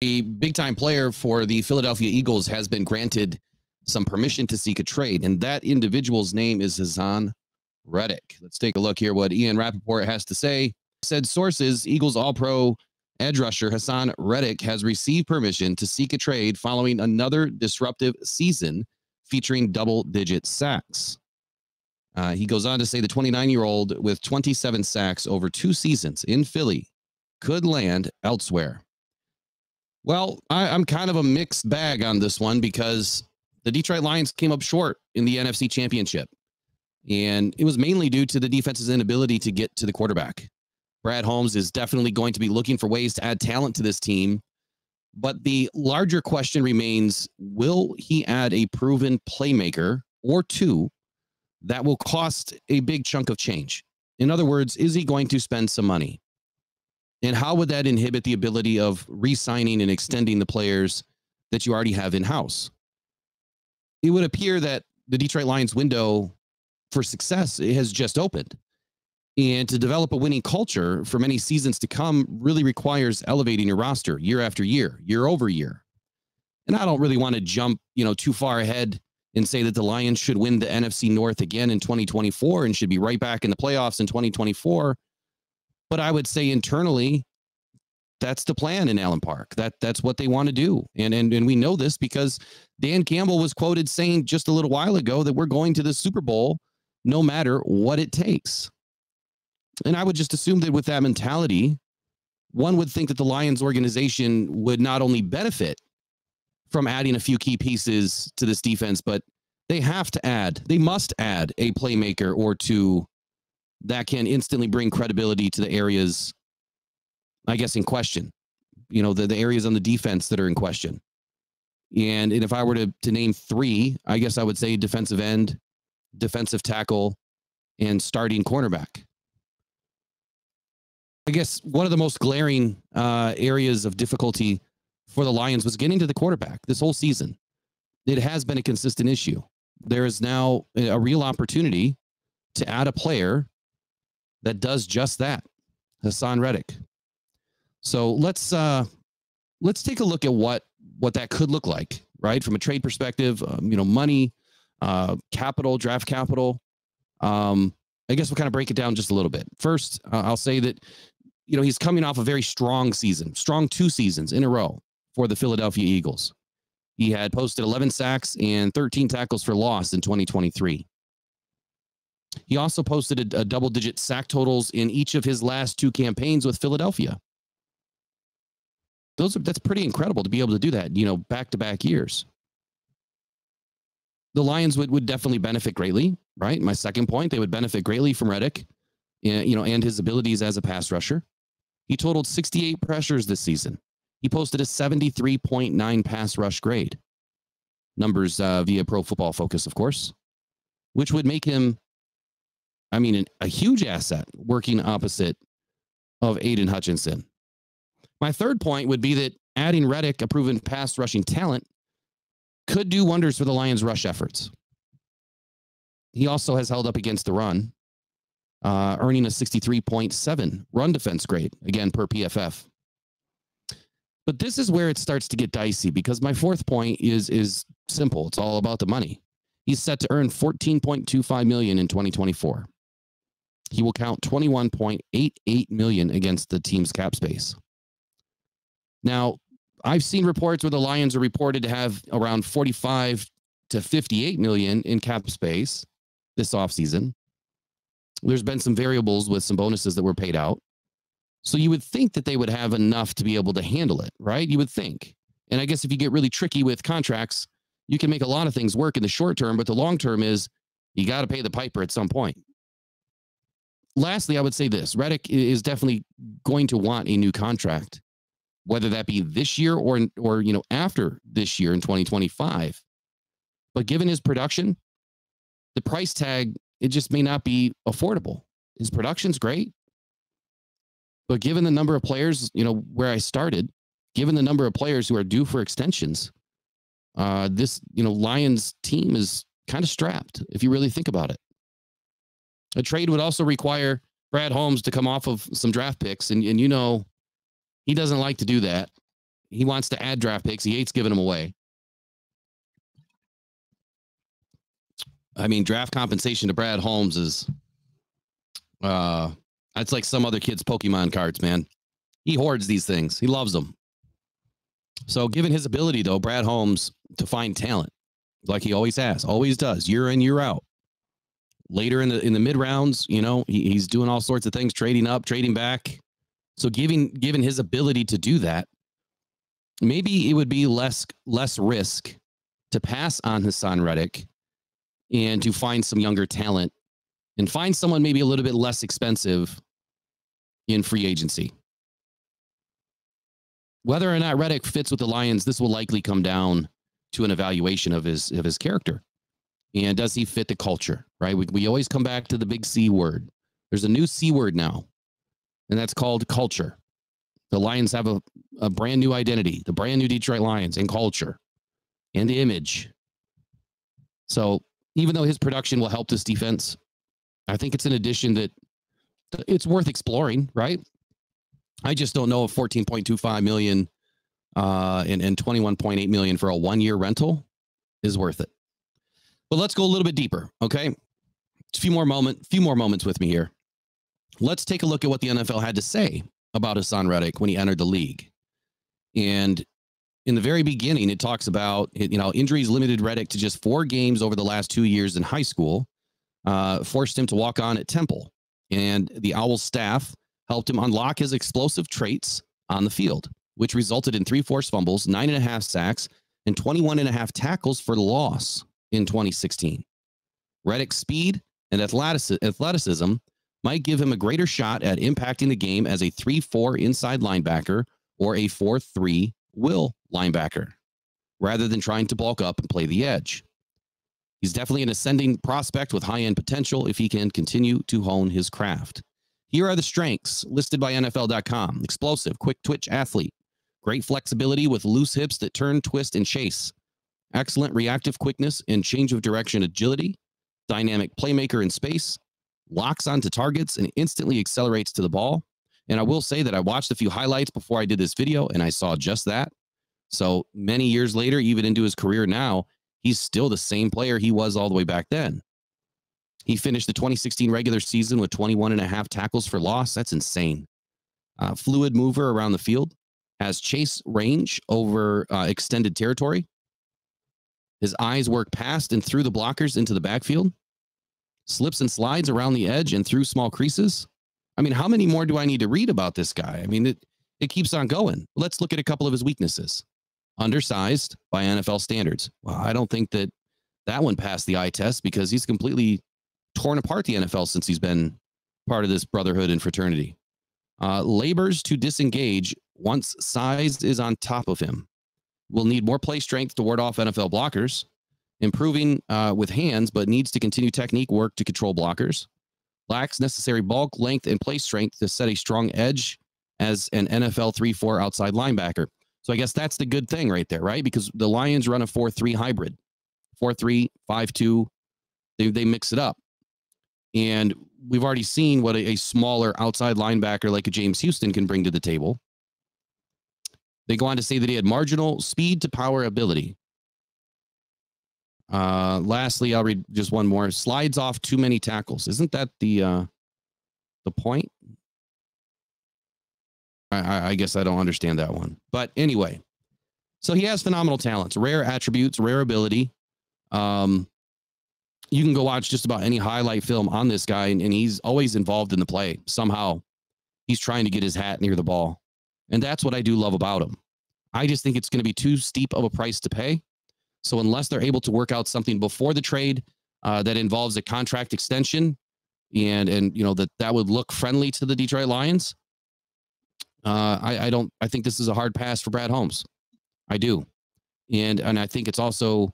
A big-time player for the Philadelphia Eagles has been granted some permission to seek a trade, and that individual's name is Haason Reddick. Let's take a look here what Ian Rappaport has to say. Said sources, Eagles All-Pro edge rusher Haason Reddick has received permission to seek a trade following another disruptive season featuring double-digit sacks. He goes on to say the 29-year-old with 27 sacks over 2 seasons in Philly could land elsewhere. Well, I'm kind of a mixed bag on this one because the Detroit Lions came up short in the NFC Championship, and it was mainly due to the defense's inability to get to the quarterback. Brad Holmes is definitely going to be looking for ways to add talent to this team, but the larger question remains, will he add a proven playmaker or two that will cost a big chunk of change? In other words, is he going to spend some money? And how would that inhibit the ability of re-signing and extending the players that you already have in-house? It would appear that the Detroit Lions window for success has just opened. And to develop a winning culture for many seasons to come really requires elevating your roster year after year, year over year. And I don't really want to jump, too far ahead and say that the Lions should win the NFC North again in 2024 and should be right back in the playoffs in 2024. But I would say internally, that's the plan in Allen Park. That's what they want to do. And we know this because Dan Campbell was quoted saying just a little while ago that we're going to the Super Bowl no matter what it takes. And I would just assume that with that mentality, one would think that the Lions organization would not only benefit from adding a few key pieces to this defense, but they must add a playmaker or two that can instantly bring credibility to the areas, I guess, in question, the areas on the defense that are in question. And if I were to name 3, I guess I would say defensive end, defensive tackle, and starting cornerback. I guess one of the most glaring areas of difficulty for the Lions was getting to the quarterback this whole season. It has been a consistent issue. There is now a real opportunity to add a player that does just that, Haason Reddick. So let's take a look at what that could look like, right? From a trade perspective, money, capital, draft capital. I guess we'll kind of break it down just a little bit. First, I'll say that, he's coming off a very strong 2 seasons in a row for the Philadelphia Eagles. He had posted 11 sacks and 13 tackles for loss in 2023. He also posted a double-digit sack totals in each of his last 2 campaigns with Philadelphia. That's pretty incredible to be able to do that, back-to-back years. The Lions would definitely benefit greatly, right? My second point, they would benefit greatly from Reddick, and his abilities as a pass rusher. He totaled 68 pressures this season. He posted a 73.9 pass rush grade. Numbers via Pro Football Focus, of course, which would make him, a huge asset working opposite of Aiden Hutchinson. My third point would be that adding Reddick, a proven pass rushing talent, could do wonders for the Lions' rush efforts. He also has held up against the run, earning a 63.7 run defense grade, again, per PFF. But this is where it starts to get dicey because my fourth point is simple. It's all about the money. He's set to earn $14.25 million in 2024. He will count $21.88 million against the team's cap space. Now, I've seen reports where the Lions are reported to have around 45 to 58 million in cap space this offseason. There's been some variables with some bonuses that were paid out. So you would think that they would have enough to be able to handle it, right? You would think. And I guess if you get really tricky with contracts, you can make a lot of things work in the short term, but the long term is you got to pay the piper at some point. Lastly, I would say this. Reddick is definitely going to want a new contract, whether that be this year or after this year in 2025. But given his production, the price tag, it just may not be affordable. His production's great. But given the number of players, where I started, given the number of players who are due for extensions, this, Lions team is kind of strapped, if you really think about it. A trade would also require Brad Holmes to come off of some draft picks, and he doesn't like to do that. He wants to add draft picks. He hates giving them away. I mean, draft compensation to Brad Holmes is that's like some other kid's Pokemon cards, man. He hoards these things. He loves them. So given his ability, though, Brad Holmes to find talent, like he always has, always does, year in, year out. Later in the mid rounds, you know, he's doing all sorts of things, trading up, trading back. So given his ability to do that, maybe it would be less risk to pass on Haason Reddick and to find some younger talent and find someone maybe a little bit less expensive in free agency. Whether or not Reddick fits with the Lions, this will likely come down to an evaluation of his character. And does he fit the culture, right? We always come back to the big C word. There's a new C word now, and that's called culture. The Lions have a brand new identity, the brand new Detroit Lions, and culture and the image. So even though his production will help this defense, I think it's an addition that it's worth exploring, right? I just don't know if $14.25 million and $21.8 million for a 1-year rental is worth it. But let's go a little bit deeper, okay? A few more moments with me here. Let's take a look at what the NFL had to say about Haason Reddick when he entered the league. And in the very beginning, it talks about, you know, injuries limited Reddick to just 4 games over the last 2 years in high school, forced him to walk on at Temple. And the Owls staff helped him unlock his explosive traits on the field, which resulted in 3 forced fumbles, 9.5 sacks, and 21.5 tackles for loss in 2016. Reddick's speed and athleticism might give him a greater shot at impacting the game as a 3-4 inside linebacker or a 4-3 will linebacker, rather than trying to bulk up and play the edge. He's definitely an ascending prospect with high-end potential if he can continue to hone his craft. Here are the strengths listed by NFL.com. Explosive, quick twitch athlete. Great flexibility with loose hips that turn, twist, and chase. Excellent reactive quickness and change of direction agility. Dynamic playmaker in space. Locks onto targets and instantly accelerates to the ball. And I will say that I watched a few highlights before I did this video, and I saw just that. So many years later, even into his career now, he's still the same player he was all the way back then. He finished the 2016 regular season with 21.5 tackles for loss. That's insane. Fluid mover around the field. Has chase range over extended territory. His eyes work past and through the blockers into the backfield. Slips and slides around the edge and through small creases. I mean, how many more do I need to read about this guy? I mean, it keeps on going. Let's look at a couple of his weaknesses. Undersized by NFL standards. Well, I don't think that one passed the eye test because he's completely torn apart the NFL since he's been part of this brotherhood and fraternity. Labors to disengage once size is on top of him. Will need more play strength to ward off NFL blockers. Improving with hands, but needs to continue technique work to control blockers. Lacks necessary bulk, length, and play strength to set a strong edge as an NFL 3-4 outside linebacker. So I guess that's the good thing right there, right? Because the Lions run a 4-3 hybrid. 4-3, 5-2. They mix it up. And we've already seen what a smaller outside linebacker like a James Houston can bring to the table. They go on to say that he had marginal speed to power ability. Lastly, I'll read just one more. Slides off too many tackles. Isn't that the point? I guess I don't understand that one. But anyway, so he has phenomenal talents, rare attributes, rare ability. You can go watch just about any highlight film on this guy, and he's always involved in the play. Somehow he's trying to get his hat near the ball. And that's what I do love about him. I just think it's going to be too steep of a price to pay. So unless they're able to work out something before the trade that involves a contract extension and you know that would look friendly to the Detroit Lions, I think this is a hard pass for Brad Holmes. I do. And I think it's also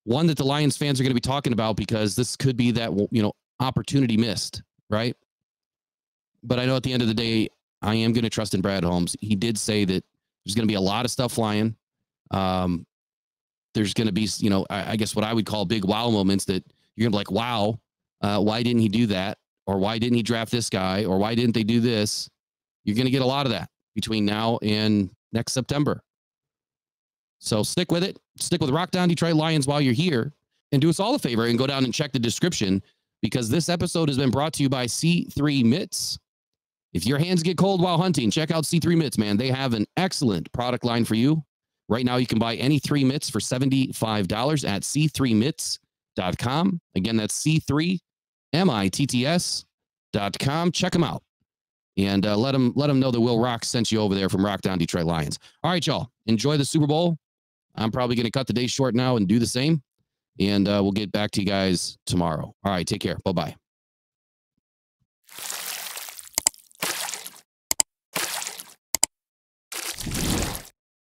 one that the Lions fans are going to be talking about because this could be that, you know, opportunity missed, right? But I know at the end of the day, I am going to trust in Brad Holmes. He did say that there's going to be a lot of stuff flying. There's going to be, you know, I guess what I would call big wow moments that you're going to be like, wow, why didn't he do that? Or why didn't he draft this guy? Or why didn't they do this? You're going to get a lot of that between now and next September. So stick with it. Stick with Rock Down Detroit Lions while you're here. And do us all a favor and go down and check the description, because this episode has been brought to you by C3 Mitts. If your hands get cold while hunting, check out C3 Mitts, man. They have an excellent product line for you. Right now, you can buy any 3 mitts for $75 at c3mitts.com. Again, that's c3mitts.com. Check them out. And let them know that Will Rock sent you over there from Rock Down Detroit Lions. All right, y'all. Enjoy the Super Bowl. I'm probably going to cut the day short now and do the same. And we'll get back to you guys tomorrow. All right, take care. Bye-bye.